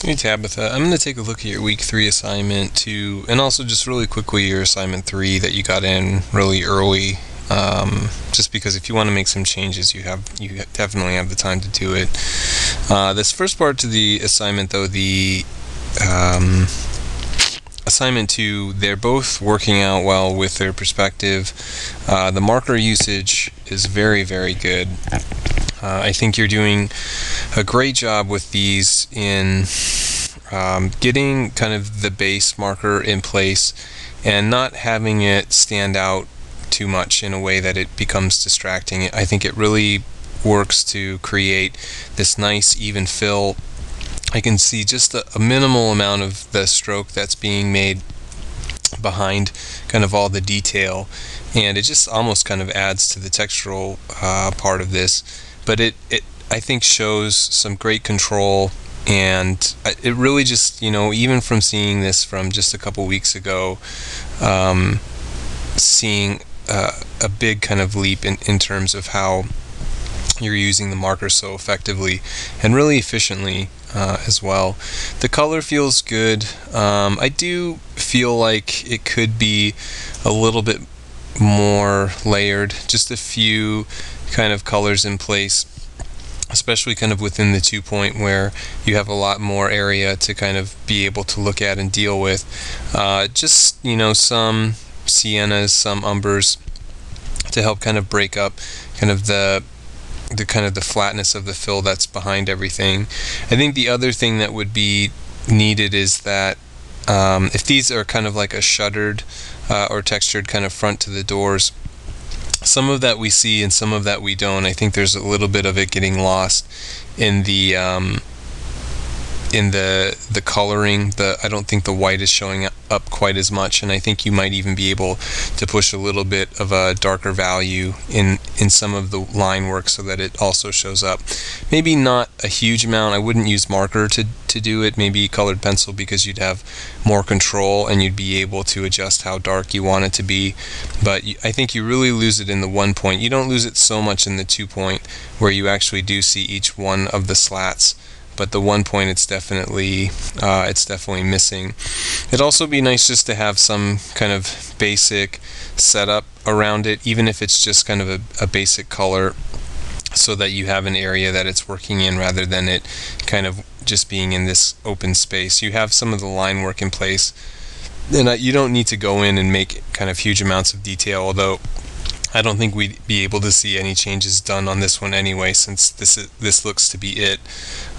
Hey Tabitha, I'm going to take a look at your week 3 assignment too, and also just really quickly your assignment 3 that you got in really early. Just because if you want to make some changes, you definitely have the time to do it. This first part to the assignment, though, the assignment 2, they're both working out well with their perspective. The marker usage is very, very good. I think you're doing a great job with these in getting kind of the base marker in place and not having it stand out too much in a way that it becomes distracting. I think it really works to create this nice even fill. I can see just a minimal amount of the stroke that's being made behind kind of all the detail, and it just almost kind of adds to the textural part of this. But it I think shows some great control, and it really just, even from seeing this from just a couple weeks ago, seeing a big kind of leap in terms of how you're using the marker so effectively and really efficiently as well. The color feels good. I do feel like it could be a little bit more layered, just a few kind of colors in place, especially kind of within the 2-point where you have a lot more area to kind of be able to look at and deal with. Just some siennas, some umbers to help kind of break up kind of the flatness of the fill that's behind everything. I think the other thing that would be needed is that if these are kind of like a shuttered or textured kind of front to the doors, some of that we see and some of that we don't. I think there's a little bit of it getting lost in the coloring. I don't think the white is showing up quite as much, and I think you might even be able to push a little bit of a darker value in some of the line work so that it also shows up. Maybe not a huge amount. I wouldn't use marker to do it. Maybe colored pencil, because you'd have more control and you'd be able to adjust how dark you want it to be. But I think you really lose it in the 1-point. You don't lose it so much in the 2-point, where you actually do see each one of the slats. But the 1-point, it's definitely missing. It'd also be nice just to have some kind of basic setup around it, even if it's just kind of a basic color, so that you have an area that it's working in rather than it kind of just being in this open space. You have some of the line work in place, and you don't need to go in and make kind of huge amounts of detail, although I don't think we'd be able to see any changes done on this one anyway, since this looks to be it.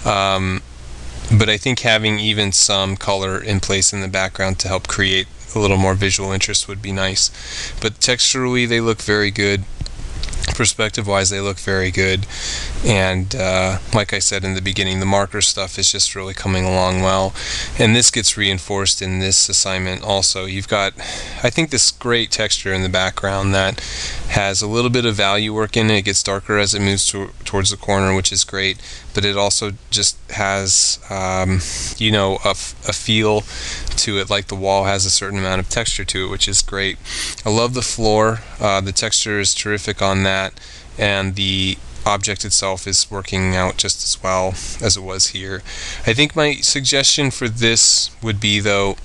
But I think having even some color in place in the background to help create a little more visual interest would be nice. But texturally, they look very good. Perspective-wise, they look very good. And like I said in the beginning, the marker stuff is just really coming along well. And this gets reinforced in this assignment also. You've got, I think, this great texture in the background that has a little bit of value work in it. It gets darker as it moves towards the corner, which is great. But it also just has, a feel to it, like the wall has a certain amount of texture to it, which is great. I love the floor. The texture is terrific on that, and the object itself is working out just as well as it was here. I think my suggestion for this would be, though,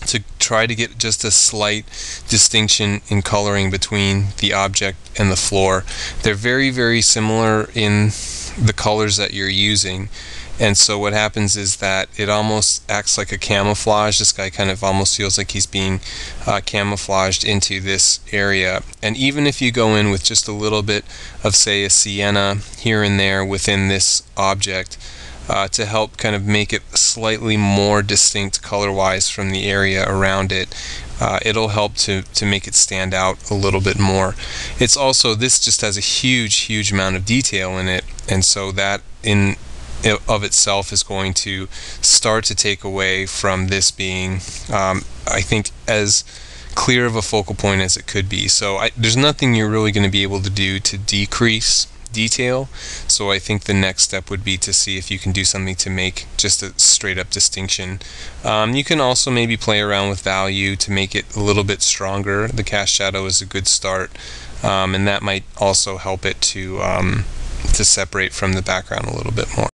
to try to get just a slight distinction in coloring between the object and the floor. They're very, very similar in the colors that you're using, and so what happens is that it almost acts like a camouflage. This guy kind of almost feels like he's being camouflaged into this area. And even if you go in with just a little bit of, say, a sienna here and there within this object, to help kind of make it slightly more distinct color-wise from the area around it, it'll help to make it stand out a little bit more. It's also, this just has a huge amount of detail in it, and so that in of itself is going to start to take away from this being, I think, as clear of a focal point as it could be. So there's nothing you're really going to be able to do to decrease detail, so I think the next step would be to see if you can do something to make just a straight up distinction. You can also maybe play around with value to make it a little bit stronger. The cast shadow is a good start, and that might also help it to separate from the background a little bit more.